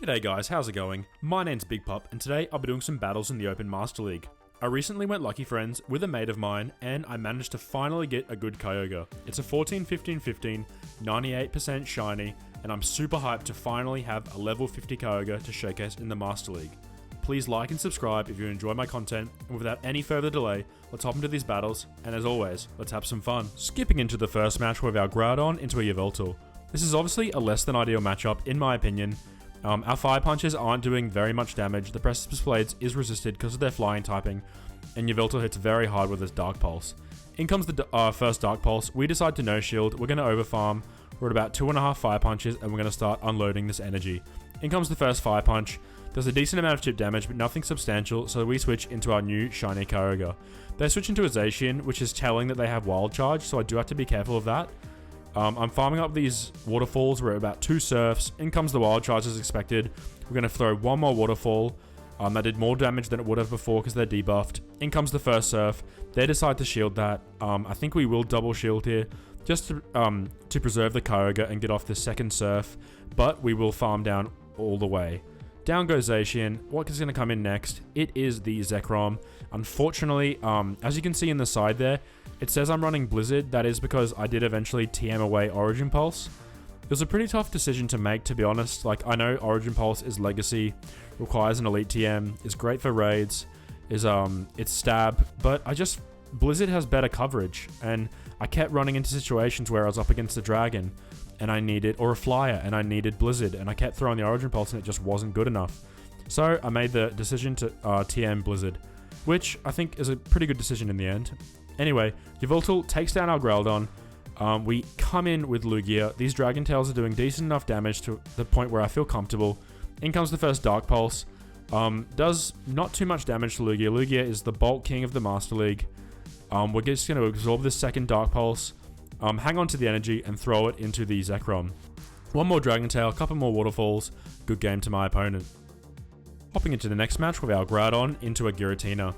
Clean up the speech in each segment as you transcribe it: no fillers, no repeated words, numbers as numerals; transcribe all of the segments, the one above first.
G'day guys, how's it going? My name's Big Pup, and today I'll be doing some battles in the Open Master League. I recently went Lucky Friends with a mate of mine, and I managed to finally get a good Kyogre. It's a 14-15-15, 98% shiny, and I'm super hyped to finally have a level 50 Kyogre to showcase in the Master League. Please like and subscribe if you enjoy my content, and without any further delay, let's hop into these battles, and as always, let's have some fun. Skipping into the first match with our Groudon into a Yveltal. This is obviously a less than ideal matchup in my opinion. Our Fire Punches aren't doing very much damage, the Precipice Blades is resisted because of their flying typing, and Yveltal hits very hard with his Dark Pulse. In comes the first Dark Pulse, we decide to no shield, we're going to overfarm, we're at about 2.5 Fire Punches, and we're going to start unloading this energy. In comes the first Fire Punch, does a decent amount of chip damage, but nothing substantial, so we switch into our new shiny Kyogre. They switch into a Zacian, which is telling that they have Wild Charge, so I do have to be careful of that. I'm farming up these waterfalls. We're at about 2 surfs. In comes the Wild Charge as expected. We're going to throw one more waterfall. That did more damage than it would have before because they're debuffed. In comes the first surf. They decide to shield that. I think we will double shield here just to preserve the Kyogre and get off the second surf. But we will farm down all the way. Down goes Zacian. What is going to come in next? It is the Zekrom. Unfortunately, as you can see in the side there, it says I'm running Blizzard. That is because I did eventually TM away Origin Pulse. It was a pretty tough decision to make, to be honest. Like, I know Origin Pulse is legacy, requires an elite TM, is great for raids, it's stab, but Blizzard has better coverage, and I kept running into situations where I was up against a dragon, and I needed, or a flyer, and I needed Blizzard, and I kept throwing the Origin Pulse, and it just wasn't good enough. So I made the decision to TM Blizzard, which I think is a pretty good decision in the end. Anyway, Yveltal takes down our Groudon. We come in with Lugia. These Dragon Tails are doing decent enough damage to the point where I feel comfortable. In comes the first Dark Pulse. Does not too much damage to Lugia. Lugia is the bulk king of the Master League. We're just going to absorb this second Dark Pulse, hang on to the energy, and throw it into the Zekrom. One more Dragon Tail, a couple more Waterfalls. Good game to my opponent. Hopping into the next match with our Groudon into a Giratina.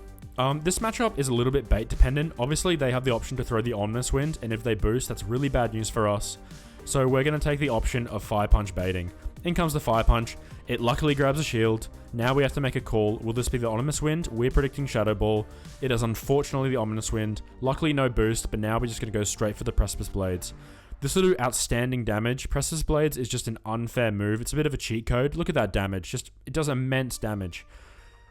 This matchup is a little bit bait dependent. Obviously, they have the option to throw the Ominous Wind, and if they boost, that's really bad news for us. So we're going to take the option of Fire Punch baiting. In comes the Fire Punch. It luckily grabs a shield. Now we have to make a call. Will this be the Ominous Wind? We're predicting Shadow Ball. It is unfortunately the Ominous Wind. Luckily no boost, but now we're just going to go straight for the Precipice Blades. This will do outstanding damage. Precipice Blades is just an unfair move. It's a bit of a cheat code. Look at that damage. It does immense damage.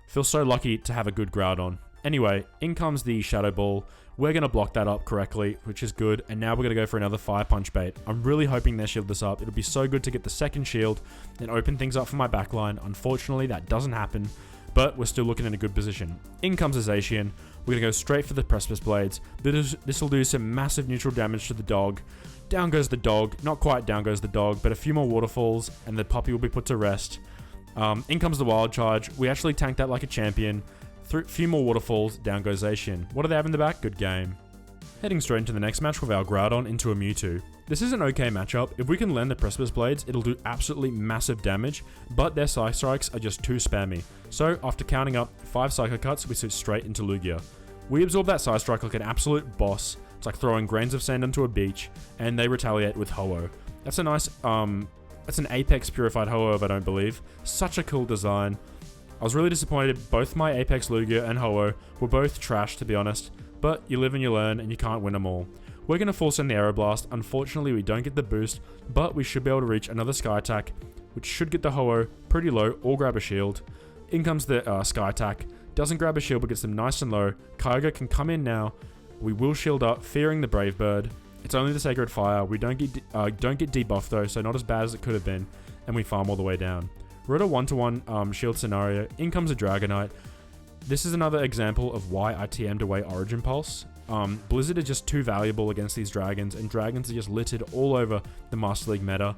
Feel so lucky to have a good Groudon. Anyway, in comes the Shadow Ball. We're going to block that up correctly, which is good. And now we're going to go for another Fire Punch bait. I'm really hoping they shield this up. It'll be so good to get the second shield and open things up for my backline. Unfortunately, that doesn't happen, but we're still looking in a good position. In comes a Zacian. We're going to go straight for the Precipice Blades. This will do some massive neutral damage to the dog. Down goes the dog. Not quite down goes the dog, but a few more waterfalls, and the puppy will be put to rest. In comes the Wild Charge. We actually tanked that like a champion. Few more waterfalls, down goes Zacian. What do they have in the back? Good game. Heading straight into the next match with our Groudon into a Mewtwo. This is an okay matchup. If we can land the Precipice Blades, it'll do absolutely massive damage, but their Psy Strikes are just too spammy. So after counting up 5 Psycho Cuts, we switch straight into Lugia. We absorb that Psy Strike like an absolute boss. It's like throwing grains of sand onto a beach, and they retaliate with Ho-Oh. That's a nice, that's an Apex Purified Ho-Oh, I don't believe. Such a cool design. I was really disappointed. Both my Apex Lugia and Ho-Oh were both trash, to be honest, but you live and you learn, and you can't win them all. We're going to full send the Aeroblast. Unfortunately, we don't get the boost, but we should be able to reach another Sky Attack, which should get the Ho-Oh pretty low or grab a shield. In comes the Sky Attack. Doesn't grab a shield, but gets them nice and low. Kyogre can come in now. We will shield up, fearing the Brave Bird. It's only the Sacred Fire. We don't get debuffed though, so not as bad as it could have been, and we farm all the way down. We're at a 1-to-1 shield scenario. In comes a Dragonite. This is another example of why I TM'd away Origin Pulse. Blizzard is just too valuable against these dragons, and dragons are just littered all over the Master League meta.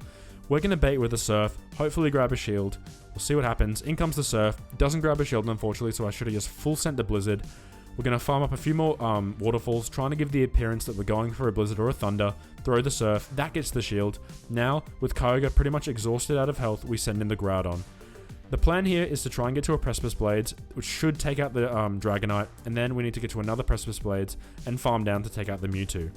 We're going to bait with a Surf, hopefully grab a shield. We'll see what happens. In comes the Surf. Doesn't grab a shield, unfortunately, so I should have just full sent the Blizzard. We're going to farm up a few more waterfalls, trying to give the appearance that we're going for a Blizzard or a Thunder. Throw the Surf. That gets the shield. Now, with Kyogre pretty much exhausted out of health, we send in the Groudon. The plan here is to try and get to a Precipice Blades, which should take out the Dragonite, and then we need to get to another Precipice Blades and farm down to take out the Mewtwo.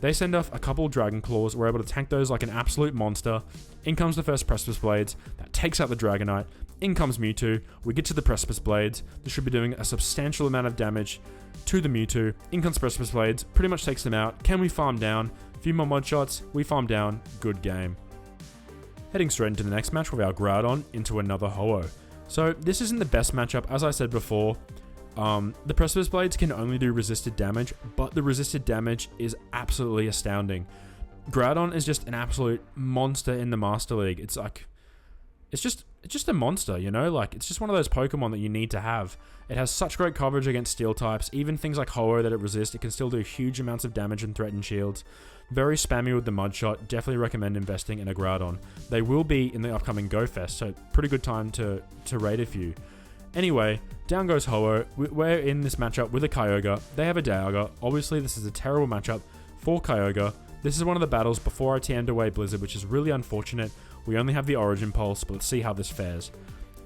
They send off a couple Dragon Claws. We're able to tank those like an absolute monster. In comes the first Precipice Blades. That takes out the Dragonite. In comes Mewtwo. We get to the Precipice Blades. This should be doing a substantial amount of damage to the Mewtwo. In comes Precipice Blades. Pretty much takes them out. Can we farm down? A few more mod shots. We farm down. Good game. Heading straight into the next match with our Groudon into another Ho-Oh. So this isn't the best matchup, as I said before. The Precipice Blades can only do resisted damage, but the resisted damage is absolutely astounding. Groudon is just an absolute monster in the Master League. It's like, it's just a monster, you know? Like, it's just one of those Pokemon that you need to have. It has such great coverage against steel types. Even things like Ho-Oh that it resists, it can still do huge amounts of damage and threaten shields. Very spammy with the Mud Shot. Definitely recommend investing in a Groudon. They will be in the upcoming Go Fest, so pretty good time to raid a few. Anyway, down goes Ho-Oh. We're in this matchup with a Kyogre. They have a Dialga. Obviously, this is a terrible matchup for Kyogre. This is one of the battles before I TM'd away Blizzard, which is really unfortunate. We only have the Origin Pulse, but let's see how this fares.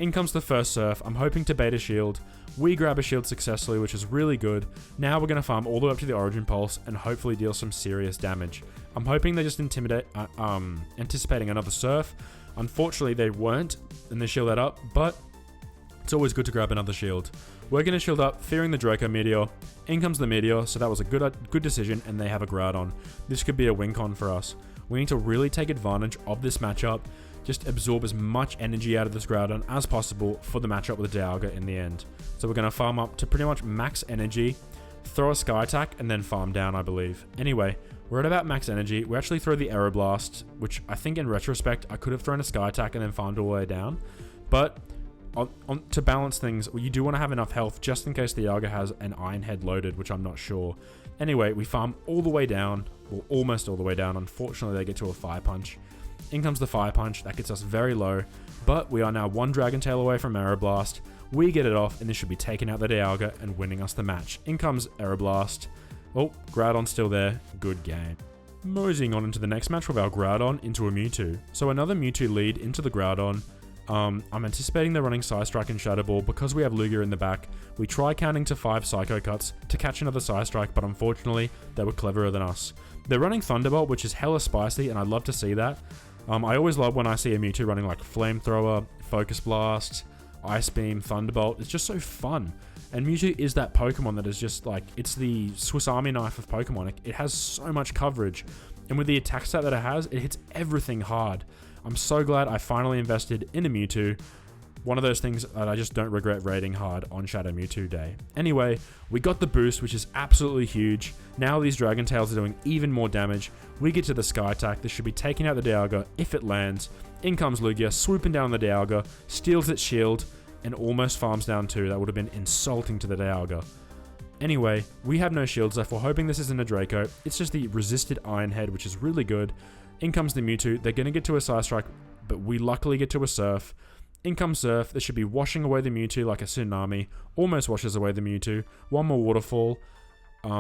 In comes the first Surf. I'm hoping to bait a shield. We grab a shield successfully, which is really good. Now we're going to farm all the way up to the Origin Pulse and hopefully deal some serious damage. I'm hoping they just anticipating another Surf. Unfortunately, they weren't, and they shield that up, but it's always good to grab another shield. We're going to shield up, fearing the Draco Meteor. In comes the Meteor, so that was a good decision, and they have a Groudon. This could be a win con for us. We need to really take advantage of this matchup, just absorb as much energy out of this Groudon as possible for the matchup with the Dialga in the end. So we're going to farm up to pretty much max energy, throw a Sky Attack, and then farm down, I believe. Anyway, we're at about max energy. We actually throw the Aeroblast, which I think in retrospect, I could have thrown a Sky Attack and then farmed all the way down. But to balance things, you do want to have enough health just in case the Dialga has an Iron Head loaded, which I'm not sure. Anyway, we farm all the way down, well, almost all the way down. Unfortunately, they get to a Fire Punch. In comes the Fire Punch. That gets us very low, but we are now one Dragon Tail away from Aeroblast. We get it off, and this should be taking out the Dialga and winning us the match. In comes Aeroblast. Oh, Groudon's still there. Good game. Moseying on into the next match with our Groudon into a Mewtwo. So another Mewtwo lead into the Groudon. I'm anticipating they're running Psystrike and Shadow Ball because we have Lugia in the back. We try counting to 5 Psycho Cuts to catch another Psystrike, but unfortunately, they were cleverer than us. They're running Thunderbolt, which is hella spicy, and I'd love to see that. I always love when I see a Mewtwo running like Flamethrower, Focus Blast, Ice Beam, Thunderbolt. It's just so fun. And Mewtwo is that Pokemon that is just like, it's the Swiss Army knife of Pokemon. It has so much coverage. And with the attack stat that it has, it hits everything hard. I'm so glad I finally invested in a Mewtwo. One of those things that I just don't regret raiding hard on Shadow Mewtwo Day. Anyway, we got the boost, which is absolutely huge. Now these Dragon Tails are doing even more damage. We get to the Sky Attack. This should be taking out the Dialga if it lands. In comes Lugia, swooping down on the Dialga, steals its shield, and almost farms down too. That would have been insulting to the Dialga. Anyway, we have no shields left. We're hoping this isn't a Draco. It's just the resisted Iron Head, which is really good. In comes the Mewtwo. They're going to get to a Psystrike, but we luckily get to a Surf. In comes Surf. This should be washing away the Mewtwo like a tsunami. Almost washes away the Mewtwo. One more Waterfall.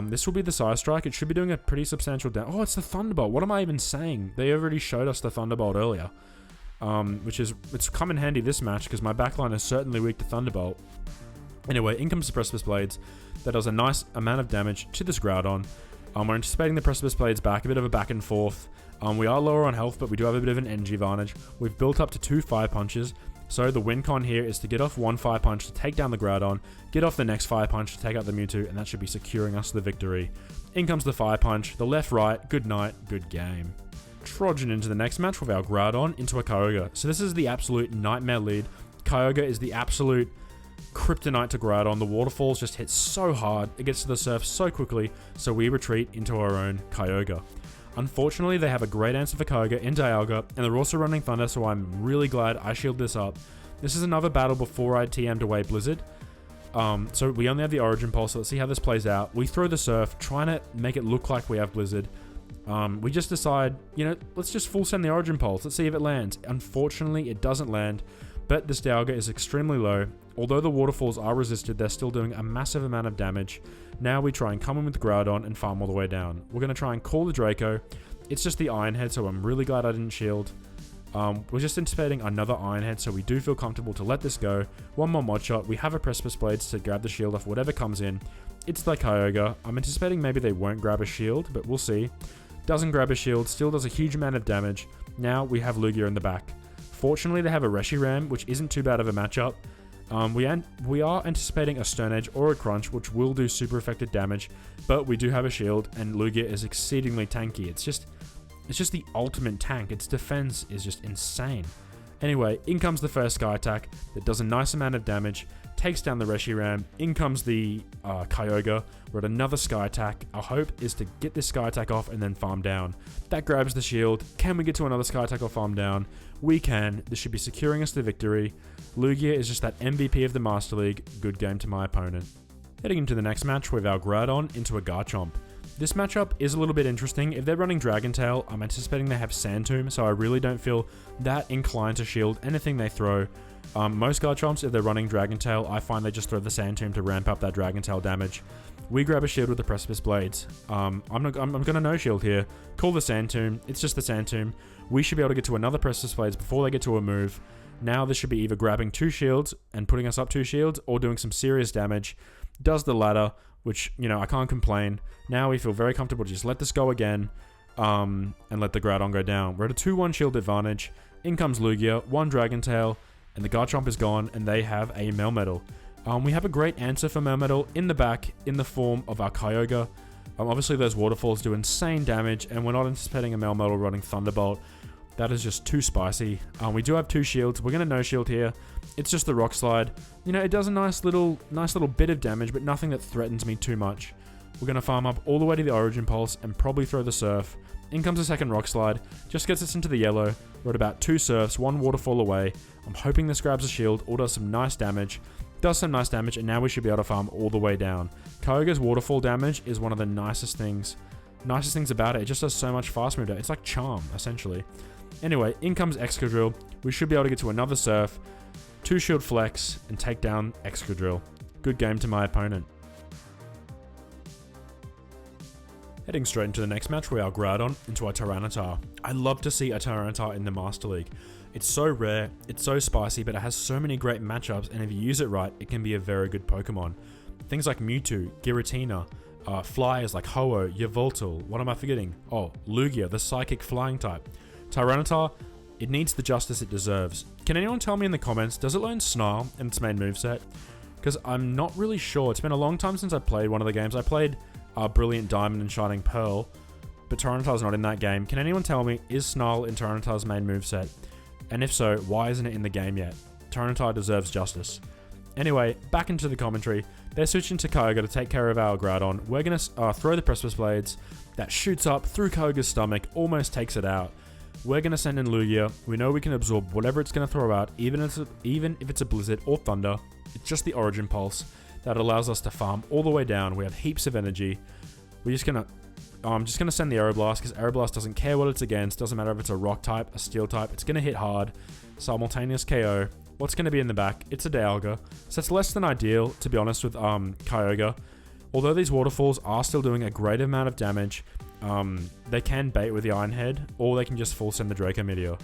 This will be the Psystrike. It should be doing a pretty substantial damage. Oh, it's the Thunderbolt. What am I even saying? They already showed us the Thunderbolt earlier. It's come in handy this match because my backline is certainly weak to Thunderbolt. Anyway, in comes the Precipice Blades. That does a nice amount of damage to this Groudon. We're anticipating the Precipice Blades back. A bit of a back and forth. We are lower on health, but we do have a bit of an energy advantage. We've built up to 2 Fire Punches. So the win con here is to get off 1 Fire Punch to take down the Groudon, get off the next Fire Punch to take out the Mewtwo, and that should be securing us the victory. In comes the Fire Punch, the left-right, good night, good game. Trudging into the next match with our Groudon into a Kyogre. So this is the absolute nightmare lead. Kyogre is the absolute kryptonite to Groudon. The waterfalls just hit so hard, it gets to the surf so quickly, so we retreat into our own Kyogre. Unfortunately, they have a great answer for Kyogre in Dialga, and they're also running Thunder, so I'm really glad I shielded this up. This is another battle before I TM'd away Blizzard. So we only have the Origin Pulse, so let's see how this plays out. We throw the Surf, trying to make it look like we have Blizzard. We just decide, let's just full send the Origin Pulse. Let's see if it lands. Unfortunately, it doesn't land, but this Dialga is extremely low. Although the waterfalls are resisted, they're still doing a massive amount of damage. Now we try and come in with the Groudon and farm all the way down. We're going to try and call the Draco. It's just the Iron Head, so I'm really glad I didn't shield. We're just anticipating another Iron Head, so we do feel comfortable to let this go. One more Mod Shot. We have a Precipice Blades to grab the shield off whatever comes in. It's the Kyogre. I'm anticipating maybe they won't grab a shield, but we'll see. Doesn't grab a shield, still does a huge amount of damage. Now we have Lugia in the back. Fortunately, they have a Reshiram, which isn't too bad of a matchup. We are anticipating a Stone Edge or a Crunch, which will do super effective damage, but we do have a shield, and Lugia is exceedingly tanky. It's just the ultimate tank. Its defense is just insane. Anyway, in comes the first Sky Attack that does a nice amount of damage, takes down the Reshiram. In comes the Kyogre. We're at another Sky Attack. Our hope is to get this Sky Attack off and then farm down. That grabs the shield. Can we get to another Sky Attack or farm down? We can. This should be securing us the victory. Lugia is just that MVP of the Master League. Good game to my opponent. Heading into the next match with our Groudon into a Garchomp. This matchup is a little bit interesting. If they're running Dragon Tail, I'm anticipating they have Sand Tomb, so I really don't feel that inclined to shield anything they throw. Most Garchomps, if they're running Dragon Tail, I find they just throw the Sand Tomb to ramp up that Dragon Tail damage. We grab a shield with the Precipice Blades. I'm gonna no shield here. Call the Sand Tomb. It's just the Sand Tomb. We should be able to get to another Precipice Blades before they get to a move. Now this should be either grabbing 2 shields and putting us up 2 shields, or doing some serious damage. Does the latter, which, you know, I can't complain. Now we feel very comfortable to just let this go again, and let the Groudon go down. We're at a 2-1 shield advantage. In comes Lugia, 1 Dragon Tail, and the Garchomp is gone, and they have a Melmetal. We have a great answer for Melmetal in the back, in the form of our Kyogre. Obviously those waterfalls do insane damage, and we're not anticipating a Melmetal running Thunderbolt. That is just too spicy. We do have 2 shields. We're going to no shield here. It's just the Rock Slide. You know, it does a nice little bit of damage, but nothing that threatens me too much. We're going to farm up all the way to the Origin Pulse and probably throw the Surf. In comes a second Rock Slide. Just gets us into the yellow. We're at about 2 Surfs, 1 Waterfall away. I'm hoping this grabs a shield or does some nice damage. Does some nice damage, and now we should be able to farm all the way down. Kyogre's Waterfall damage is one of the nicest things about it. It just does so much fast move. It's like Charm, essentially. Anyway, in comes Excadrill. We should be able to get to another Surf, 2 Shield Flex, and take down Excadrill. Good game to my opponent. Heading straight into the next match with our Groudon into our Tyranitar. I love to see a Tyranitar in the Master League. It's so rare, it's so spicy, but it has so many great matchups, and if you use it right, it can be a very good Pokemon. Things like Mewtwo, Giratina, flyers like Ho-Oh, Yveltal, what am I forgetting? Oh, Lugia, the Psychic Flying type. Tyranitar, it needs the justice it deserves. Can anyone tell me in the comments, does it learn Snarl in its main moveset? Because I'm not really sure. It's been a long time since I played one of the games. I played Brilliant Diamond and Shining Pearl, but Tyranitar's not in that game. Can anyone tell me, is Snarl in Tyranitar's main moveset? And if so, why isn't it in the game yet? Tyranitar deserves justice. Anyway, back into the commentary. They're switching to Kyogre to take care of our Groudon. We're going to throw the Precipice Blades. That shoots up through Kyogre's stomach, almost takes it out. We're going to send in Lugia. We know we can absorb whatever it's going to throw out, even if it's a Blizzard or Thunder. It's just the Origin Pulse that allows us to farm all the way down. We have heaps of energy. I'm just going to send the Aeroblast, because Aeroblast doesn't care what it's against. Doesn't matter if it's a Rock type, a Steel type. It's going to hit hard. Simultaneous KO. What's going to be in the back? It's a Dialga. So it's less than ideal, to be honest, with Kyogre. Although these waterfalls are still doing a great amount of damage, they can bait with the Iron Head, or they can just full send the Draco Meteor.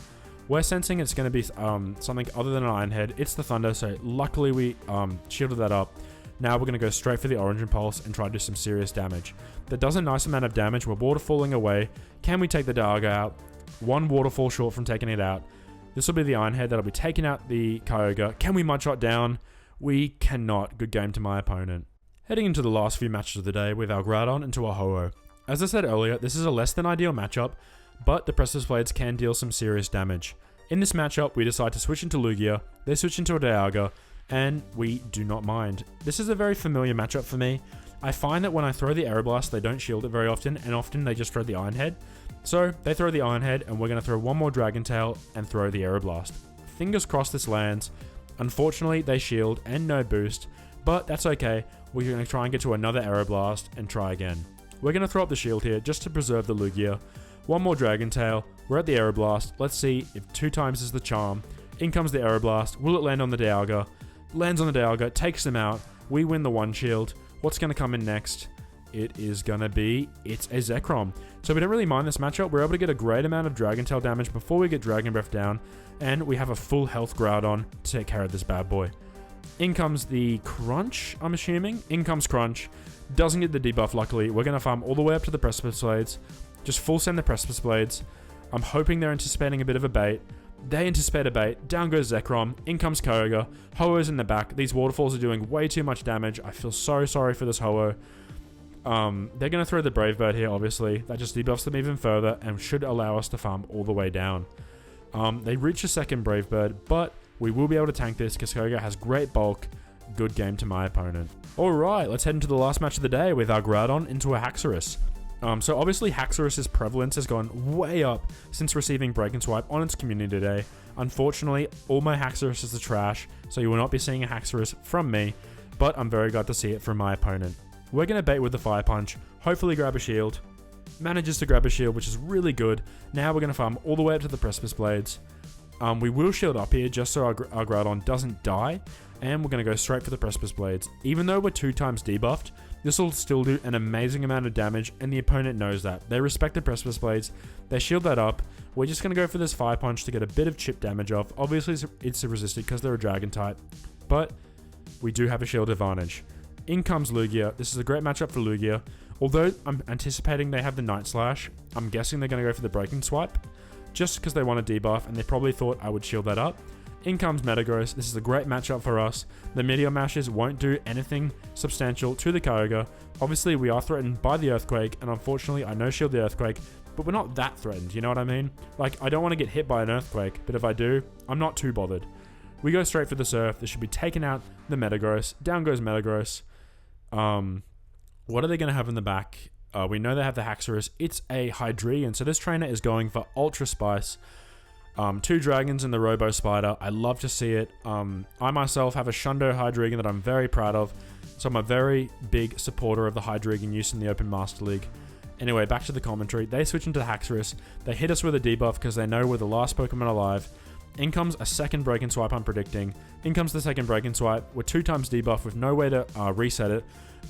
We're sensing it's going to be something other than an Iron Head. It's the Thunder, so luckily we shielded that up. Now we're going to go straight for the Origin Pulse and try to do some serious damage. That does a nice amount of damage. We're waterfalling away. Can we take the Dialga out? 1 waterfall short from taking it out. This will be the Iron Head that'll be taking out the Kyogre. Can we Mudshot down? We cannot. Good game to my opponent. Heading into the last few matches of the day with our Groudon into our Ho-Oh. As I said earlier, this is a less than ideal matchup, but the Precipice Blades can deal some serious damage. In this matchup, we decide to switch into Lugia, they switch into a Dialga, and we do not mind. This is a very familiar matchup for me. I find that when I throw the Aeroblast, they don't shield it very often, and often they just throw the Iron Head. So they throw the Iron Head, and we're going to throw 1 more Dragon Tail and throw the Aeroblast. Fingers crossed this lands. Unfortunately, they shield and no boost, but that's okay. We're going to try and get to another Aeroblast and try again. We're going to throw up the shield here just to preserve the Lugia. 1 more Dragon Tail. We're at the Aeroblast. Let's see if 2 times is the charm. In comes the Aeroblast. Will it land on the Dialga? Lands on the Dialga, takes them out. We win the 1 shield. What's going to come in next? it's a Zekrom. So we don't really mind this matchup. We're able to get a great amount of Dragon Tail damage before we get Dragon Breath down, and we have a full health Groudon to take care of this bad boy. In comes the Crunch, I'm assuming. In comes Crunch. Doesn't get the debuff, luckily. We're going to farm all the way up to the Precipice Blades. Just full send the Precipice Blades. I'm hoping they're anticipating a bit of a bait. They anticipate a bait. Down goes Zekrom. In comes Kyogre. Ho-Oh's in the back. These waterfalls are doing way too much damage. I feel so sorry for this Ho-Oh. They're going to throw the Brave Bird here, obviously. That just debuffs them even further and should allow us to farm all the way down. They reach a second Brave Bird, but we will be able to tank this because Kyogre has great bulk. Good game to my opponent. Alright, let's head into the last match of the day with our Groudon into a Haxorus. So obviously Haxorus' prevalence has gone way up since receiving Break and Swipe on its community today. Unfortunately, all my Haxoruses are trash, so you will not be seeing a Haxorus from me, but I'm very glad to see it from my opponent. We're going to bait with the Fire Punch, hopefully grab a shield. Manages to grab a shield, which is really good. Now we're going to farm all the way up to the Precipice Blades. We will shield up here just so our Groudon doesn't die, and we're going to go straight for the Precipice Blades. Even though we're 2 times debuffed, this will still do an amazing amount of damage, and the opponent knows that. They respect the Precipice Blades, they shield that up. We're just going to go for this Fire Punch to get a bit of chip damage off. Obviously it's resisted because they're a Dragon type, but we do have a shield advantage. In comes Lugia. This is a great matchup for Lugia. Although I'm anticipating they have the Night Slash, I'm guessing they're going to go for the Breaking Swipe, just because they want a debuff, and they probably thought I would shield that up. In comes Metagross. This is a great matchup for us. The Meteor Mashes won't do anything substantial to the Kyogre. Obviously, we are threatened by the Earthquake, and unfortunately, I no shield the Earthquake, but we're not that threatened, you know what I mean? Like, I don't want to get hit by an Earthquake, but if I do, I'm not too bothered. We go straight for the Surf. This should be taking out the Metagross. Down goes Metagross. What are they going to have in the back? We know they have the Haxorus. It's a Hydreigon, so this trainer is going for Ultra Spice. 2 dragons and the Robo Spider. I love to see it. I myself have a Shundo Hydreigon that I'm very proud of, so I'm a very big supporter of the Hydreigon use in the Open Master League. Anyway, back to the commentary. They switch into the Haxorus. They hit us with a debuff because they know we're the last Pokemon alive. In comes a second Break and Swipe, I'm predicting. In comes the second Break and Swipe. We're 2 times debuff with no way to reset it.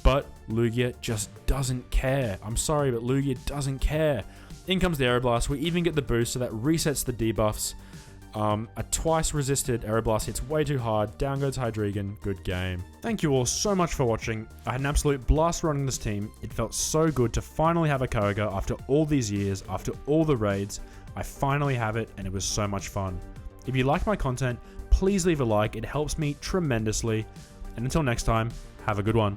But Lugia just doesn't care. I'm sorry, but Lugia doesn't care. In comes the Aeroblast. We even get the boost, so that resets the debuffs. A twice resisted Aeroblast hits way too hard. Down goes Hydreigon. Good game. Thank you all so much for watching. I had an absolute blast running this team. It felt so good to finally have a Kyogre after all these years, after all the raids. I finally have it, and it was so much fun. If you like my content, please leave a like. It helps me tremendously. And until next time, have a good one.